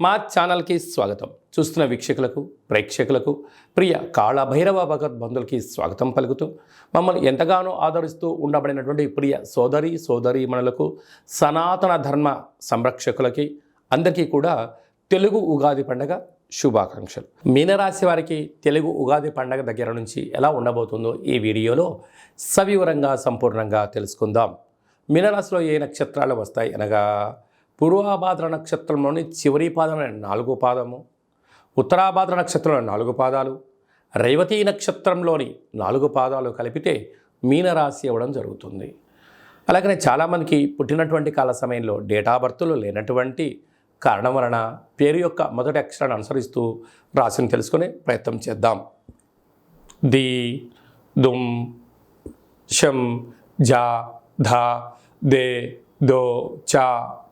మా ఛానల్కి స్వాగతం. చూస్తున్న వీక్షకులకు, ప్రేక్షకులకు, ప్రియ కాళభైరవ భగవద్బంధులకి స్వాగతం పలుకుతూ మమ్మల్ని ఎంతగానో ఆదరిస్తూ ఉండబడినటువంటి ప్రియ సోదరీమణులకు, సనాతన ధర్మ సంరక్షకులకి అందరికీ కూడా తెలుగు ఉగాది పండగ శుభాకాంక్షలు. మీనరాశి వారికి తెలుగు ఉగాది పండగ దగ్గర నుంచి ఎలా ఉండబోతుందో ఈ వీడియోలో సవివరంగా సంపూర్ణంగా తెలుసుకుందాం. మీనరాశిలో ఏ నక్షత్రాలు వస్తాయి అనగా పూర్వాభాద్ర నక్షత్రంలోని చివరి పాదమైన 4 పాదము, ఉత్తరాభాద్ర నక్షత్రంలో 4 పాదాలు, రేవతి నక్షత్రంలోని 4 పాదాలు కలిపితే మీనరాశి అవ్వడం జరుగుతుంది. అలాగనే చాలామందికి పుట్టినటువంటి కాల సమయంలో డేటా బర్త్లు లేనటువంటి కారణం వలన పేరు యొక్క మొదటి అక్షరాన్ని అనుసరిస్తూ రాశిని తెలుసుకునే ప్రయత్నం చేద్దాం. ది, దుమ్, షం, జా, ధా, దే, దో, చా,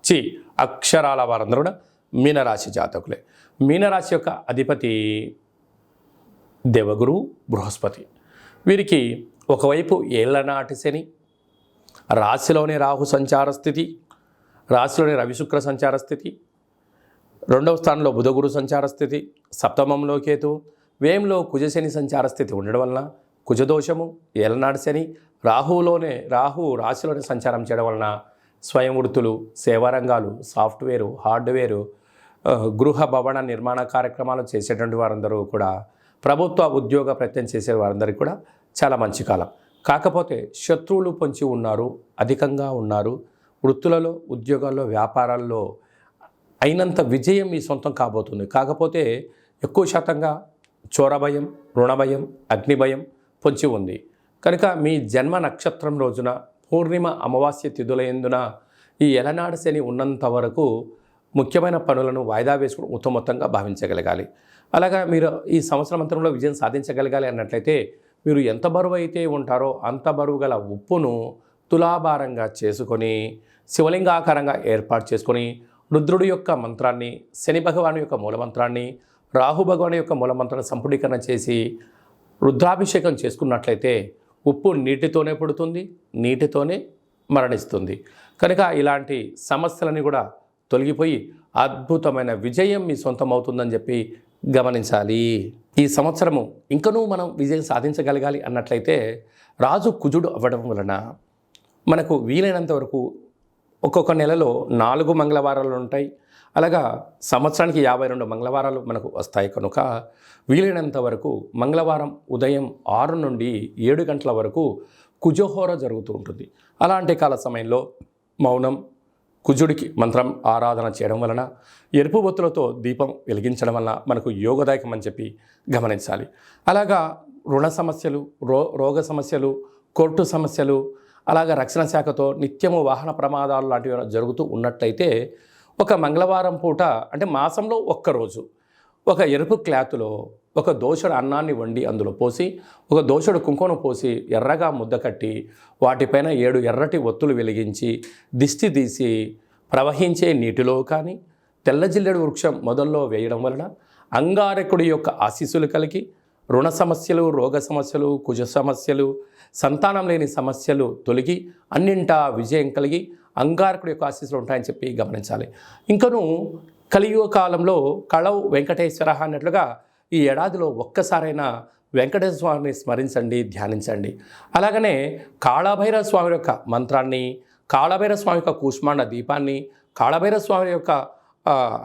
చి అక్షరాల వారందరూ కూడా మీనరాశి జాతకులే. మీనరాశి యొక్క అధిపతి దేవగురు బృహస్పతి. వీరికి ఒకవైపు ఏళ్లనాటి శని, రాశిలోని రాహు సంచార స్థితి, రాశిలోని రవిశుక్ర సంచార స్థితి, 2వ స్థానంలో బుధగురు సంచార స్థితి, సప్తమంలో కేతు, వ్యయంలో కుజశని సంచార స్థితి ఉండడం వలన కుజదోషము, ఏళ్లనాటి శని, రాహు రాశిలోనే సంచారం చేయడం వలన స్వయం వృత్తులు, సేవారంగాలు, సాఫ్ట్వేరు, హార్డ్వేరు, గృహ భవన నిర్మాణ కార్యక్రమాలు చేసేటువంటి వారందరూ కూడా, ప్రభుత్వ ఉద్యోగ ప్రయత్నం చేసే వారందరికీ కూడా చాలా మంచి కాలం. కాకపోతే శత్రువులు పొంచి ఉన్నారు, అధికంగా ఉన్నారు. వృత్తులలో, ఉద్యోగాల్లో, వ్యాపారాల్లో అయినంత విజయం మీ సొంతం కాబోతుంది. కాకపోతే ఎక్కువ శాతంగా చోర భయం, రుణ భయం, అగ్ని భయం పొంచి ఉంది. కనుక మీ జన్మ నక్షత్రం రోజున పూర్ణిమ అమావాస్య తిథుల యందున ఈ ఎలనాడు శని ఉన్నంత వరకు ముఖ్యమైన పనులను వాయిదా వేసుకుని ఉత్తమోత్తంగా భావించగలగాలి. అలాగా మీరు ఈ సంవత్సరం అంతరంలో విజయం సాధించగలగాలి అన్నట్లయితే మీరు ఎంత బరువు అయితే ఉంటారో అంత బరువు గల ఉప్పును తులాభారంగా చేసుకొని శివలింగాకారంగా ఏర్పాటు చేసుకొని రుద్రుడి యొక్క మంత్రాన్ని, శని భగవాను యొక్క మూలమంత్రాన్ని, రాహు భగవాను యొక్క మూలమంత్రాన్ని సంపుటీకరణ చేసి రుద్రాభిషేకం చేసుకున్నట్లయితే ఉప్పు నీటితోనే పుడుతుంది, నీటితోనే మరణిస్తుంది. కనుక ఇలాంటి సమస్యలని కూడా తొలగిపోయి అద్భుతమైన విజయం మీ సొంతం అవుతుందని చెప్పి గమనించాలి. ఈ సంవత్సరము ఇంకనూ మనం విజయం సాధించగలగాలి అన్నట్లయితే రాజు కుజుడు అవ్వడం వలన మనకు వీలైనంత వరకు ఒక్కొక్క నెలలో 4 మంగళవారాలు ఉంటాయి. అలాగా సంవత్సరానికి 52 మంగళవారాలు మనకు వస్తాయి. కనుక వీలైనంత వరకు మంగళవారం ఉదయం 6 నుండి 7 గంటల వరకు కుజహోర జరుగుతూ ఉంటుంది. అలాంటి కాల సమయంలో మౌనం, కుజుడికి మంత్రం ఆరాధన చేయడం వలన, ఎరుపు బొత్తులతో దీపం వెలిగించడం వలన మనకు యోగదాయకం అని చెప్పి గమనించాలి. అలాగా రుణ సమస్యలు, రోగ సమస్యలు, కోర్టు సమస్యలు, అలాగా రక్షణ శాఖతో నిత్యము వాహన ప్రమాదాలు లాంటివి జరుగుతూ ఉన్నట్లయితే ఒక మంగళవారం పూట అంటే మాసంలో ఒక్కరోజు ఒక ఎరుపు క్లాతులో ఒక దోషుడు అన్నాన్ని వండి అందులో పోసి, ఒక దోషుడు కుంకుమ పోసి ఎర్రగా ముద్ద కట్టి వాటిపైన 7 ఎర్రటి ఒత్తులు వెలిగించి దిష్టి తీసి ప్రవహించే నీటిలో కానీ తెల్ల జిల్లెడు వృక్షం మొదల్లో వేయడం వలన అంగారకుడి యొక్క ఆశీస్సులు కలిగి రుణ సమస్యలు, రోగ సమస్యలు, కుజ సమస్యలు, సంతానం లేని సమస్యలు తొలగి అన్నింటా విజయం కలిగి అంగారకుడి యొక్క ఆశీస్సులు ఉంటాయని చెప్పి గమనించాలి. ఇంకనూ కలియుగ కాలంలో కళవు వెంకటేశ్వర అన్నట్లుగా ఈ ఏడాదిలో ఒక్కసారైనా వెంకటేశ్వర స్వామిని స్మరించండి, ధ్యానించండి. అలాగనే కాళభైరవ స్వామి యొక్క మంత్రాన్ని, కాళభైరవ స్వామి యొక్క కూష్మాండ దీపాన్ని, కాళభైరవ స్వామి యొక్క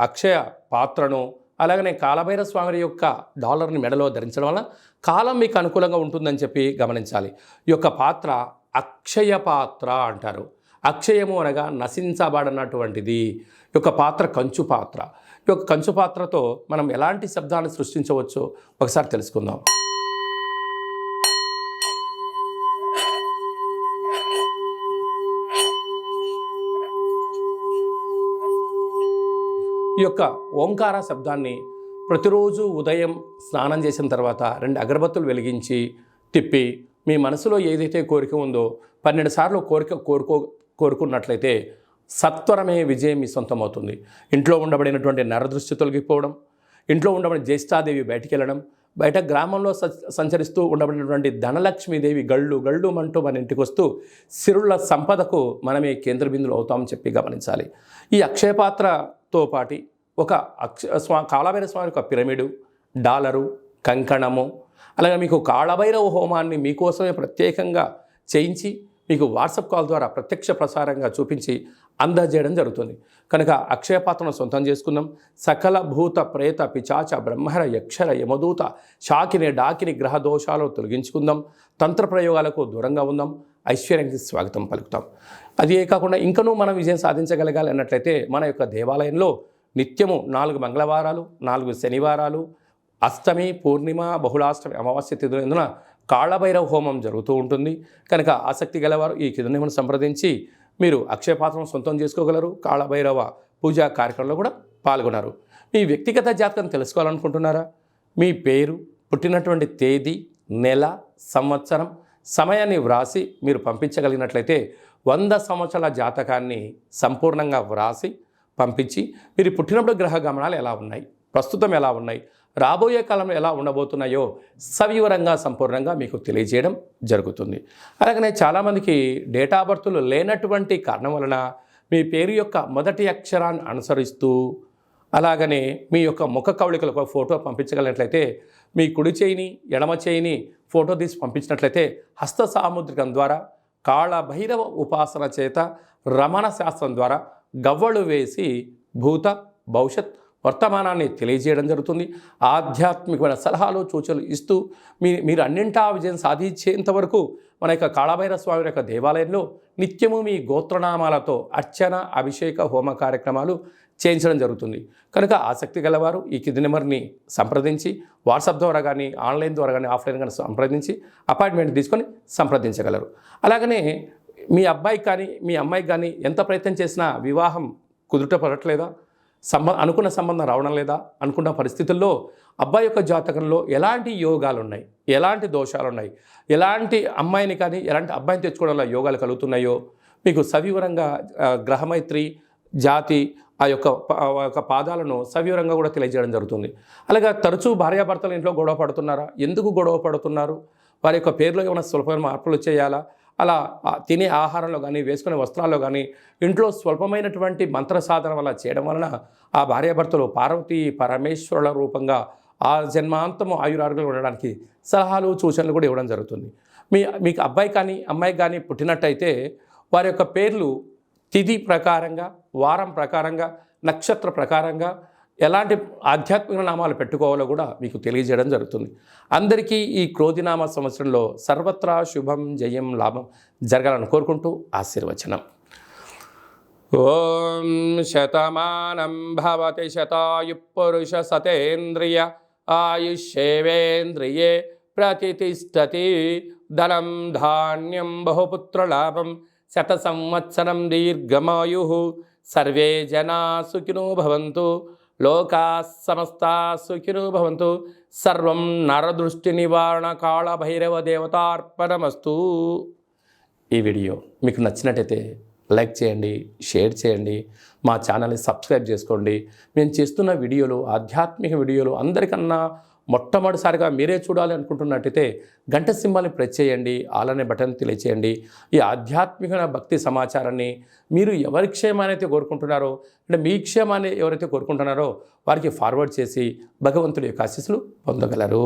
అక్షయ పాత్రను, అలాగనే కాళభైరవ స్వామి యొక్క డాలర్ని మెడలో ధరించడం వల్ల కాలం మీకు అనుకూలంగా ఉంటుందని చెప్పి గమనించాలి. ఈ యొక్క పాత్ర అక్షయ పాత్ర అంటారు. అక్షయము అనగా నశించబడినటువంటిది. ఈ యొక్క పాత్ర కంచు పాత్ర. ఈ యొక్క కంచు పాత్రతో మనం ఎలాంటి శబ్దాన్ని సృష్టించవచ్చో ఒకసారి తెలుసుకుందాం. ఈ యొక్క ఓంకార శబ్దాన్ని ప్రతిరోజు ఉదయం స్నానం చేసిన తర్వాత 2 అగరబత్తులు వెలిగించి తిప్పి మీ మనసులో ఏదైతే కోరిక ఉందో 12 సార్లు కోరుకున్నట్లయితే సత్వరమే విజయం మీ సొంతం అవుతుంది. ఇంట్లో ఉండబడినటువంటి నరదృష్టి తొలగిపోవడం, ఇంట్లో ఉండబడిన జ్యేష్ఠాదేవి బయటికి వెళ్ళడం, బయట గ్రామంలో సంచరిస్తూ ఉండబడినటువంటి ధనలక్ష్మీదేవి గళ్ళు గళ్ళు అంటూ మన ఇంటికి వస్తూ సిరుల సంపదకు మనమే కేంద్ర బిందువులు అవుతామని చెప్పి గమనించాలి. ఈ అక్షయపాత్రతో పాటి ఒక కాళభైరవ స్వామి ఒక పిరమిడు, డాలరు, కంకణము, అలాగే మీకు కాళభైరవ హోమాన్ని మీకోసమే ప్రత్యేకంగా చేయించి మీకు వాట్సాప్ కాల్ ద్వారా ప్రత్యక్ష ప్రసారంగా చూపించి అందజేయడం జరుగుతుంది. కనుక అక్షయ పాత్రను సొంతం చేసుకుందాం. సకల భూత ప్రేత పిచాచ బ్రహ్మర యక్షర యమదూత శాకిని డాకిని గ్రహ దోషాలు తొలగించుకుందాం. తంత్ర ప్రయోగాలకు దూరంగా ఉందాం. ఐశ్వర్యానికి స్వాగతం పలుకుతాం. అదే కాకుండా ఇంకనూ మనం విజయం సాధించగలగాలి అన్నట్లయితే మన యొక్క దేవాలయంలో నిత్యము 4 మంగళవారాలు, 4 శనివారాలు, అష్టమి, పూర్ణిమ, బహుళాష్టమి, అమావాస్య తిథులందున కాళభైరవ హోమం జరుగుతూ ఉంటుంది. కనుక ఆసక్తి గలవారు ఈ కింద నెంబర్ను సంప్రదించి మీరు అక్షయ పాత్రను సొంతం చేసుకోగలరు. కాళభైరవ పూజా కార్యక్రమంలో కూడా పాల్గొన్నారు. మీ వ్యక్తిగత జాతకం తెలుసుకోవాలనుకుంటున్నారా? మీ పేరు, పుట్టినటువంటి తేదీ, నెల, సంవత్సరం, సమయాన్ని వ్రాసి మీరు పంపించగలిగినట్లయితే 100 సంవత్సరాల జాతకాన్ని సంపూర్ణంగా వ్రాసి పంపించి మీరు పుట్టినప్పుడు గ్రహ గమనాలు ఎలా ఉన్నాయి, ప్రస్తుతం ఎలా ఉన్నాయి, రాబోయే కాలంలో ఎలా ఉండబోతున్నాయో సవివరంగా సంపూర్ణంగా మీకు తెలియజేయడం జరుగుతుంది. అలాగనే చాలామందికి డేటా బర్త్లు లేనటువంటి కారణం వలన మీ పేరు యొక్క మొదటి అక్షరాన్ని అనుసరిస్తూ అలాగనే మీ యొక్క ముఖ కవళికలకు ఒక ఫోటో పంపించగలిగినట్లయితే మీ కుడి చేయిని ఎడమ చేయిని ఫోటో తీసి పంపించినట్లయితే హస్త సాముద్రికం ద్వారా కాళభైరవ ఉపాసన చేత రమణ శాస్త్రం ద్వారా గవ్వలు వేసి భూత భవిష్యత్ వర్తమానాన్ని తెలియజేయడం జరుగుతుంది. ఆధ్యాత్మికమైన సలహాలు సూచనలు ఇస్తూ మీరు అన్నింటా విజయం సాధించేంత వరకు మన యొక్క కాళభైరవ స్వామి యొక్క దేవాలయంలో నిత్యము మీ గోత్రనామాలతో అర్చన, అభిషేక, హోమ కార్యక్రమాలు చేయించడం జరుగుతుంది. కనుక ఆసక్తి గలవారు ఈ కింది నెంబర్ని సంప్రదించి వాట్సాప్ ద్వారా కానీ, ఆన్లైన్ ద్వారా కానీ, ఆఫ్లైన్ కానీ సంప్రదించి అపాయింట్మెంట్ తీసుకొని సంప్రదించగలరు. అలాగనే మీ అబ్బాయికి కానీ మీ అమ్మాయికి కానీ ఎంత ప్రయత్నం చేసినా వివాహం కుదుట పడట్లేదా? అనుకున్న సంబంధం రావడం లేదా? అనుకున్న పరిస్థితుల్లో అబ్బాయి యొక్క జాతకంలో ఎలాంటి యోగాలు ఉన్నాయి, ఎలాంటి దోషాలు ఉన్నాయి, ఎలాంటి అమ్మాయిని కానీ ఎలాంటి అబ్బాయిని తెచ్చుకోవడంలో యోగాలు కలుగుతున్నాయో మీకు సవివరంగా గ్రహమైత్రి జాతి ఆ యొక్క పాదాలను సవివరంగా కూడా తెలియజేయడం జరుగుతుంది. అలాగే తరచూ భార్యాభర్తలు ఇంట్లో గొడవ పడుతున్నారా? ఎందుకు గొడవ పడుతున్నారు? వారి యొక్క పేర్లో ఏమైనా స్వల్పమైన మార్పులు చేయాలా? అలా తినే ఆహారంలో కానీ, వేసుకునే వస్త్రాల్లో కానీ ఇంట్లో స్వల్పమైనటువంటి మంత్ర సాధన వల్ల చేయడం వలన ఆ భార్యాభర్తలు పార్వతీ పరమేశ్వరుల రూపంగా ఆ జన్మాంతము ఆయురారోగ్యాలు ఉండడానికి సలహాలు సూచనలు కూడా ఇవ్వడం జరుగుతుంది. మీకు అబ్బాయి కానీ అమ్మాయి కానీ పుట్టినట్టయితే వారి యొక్క పేర్లు తిథి ప్రకారంగా, వారం ప్రకారంగా, నక్షత్ర ప్రకారంగా ఎలాంటి ఆధ్యాత్మిక నామాలు పెట్టుకోవాలో కూడా మీకు తెలియజేయడం జరుగుతుంది. అందరికీ ఈ క్రోధినామ సంవత్సరంలో సర్వత్రా శుభం, జయం, లాభం జరగాలని కోరుకుంటూ ఆశీర్వచనం. ఓం శతమానం భవతి శతాయు పురుష సతేంద్రియ ఆయుష్యేవేంద్రియే ప్రతిష్టతి. ధనం ధాన్యం బహుపుత్రలాభం శత సంవత్సరం దీర్ఘమాయు. సర్వే జనా సుఖినో భవంతు. లోకా సమస్తా సుఖినో భవంతు. సర్వం నరదృష్టి నివారణ కాళభైరవ దేవతార్పణమస్తు. ఈ వీడియో మీకు నచ్చినట్టయితే లైక్ చేయండి, షేర్ చేయండి, మా ఛానల్ని సబ్స్క్రైబ్ చేసుకోండి. మేము చేస్తున్న వీడియోలు, ఆధ్యాత్మిక వీడియోలు అందరికన్నా మొట్టమొదటిసారిగా మీరే చూడాలి అనుకుంటున్నట్టయితే గంట సింబల్ని ప్రెస్ చేయండి, ఆల్ అనే బటన్ తెలియచేయండి. ఈ ఆధ్యాత్మిక భక్తి సమాచారాన్ని మీరు ఎవరి క్షేమాన్ని అయితే కోరుకుంటున్నారో, అంటే మీ క్షేమాన్ని ఎవరైతే కోరుకుంటున్నారో వారికి ఫార్వర్డ్ చేసి భగవంతుడి యొక్క ఆశీస్సులు పొందగలరు.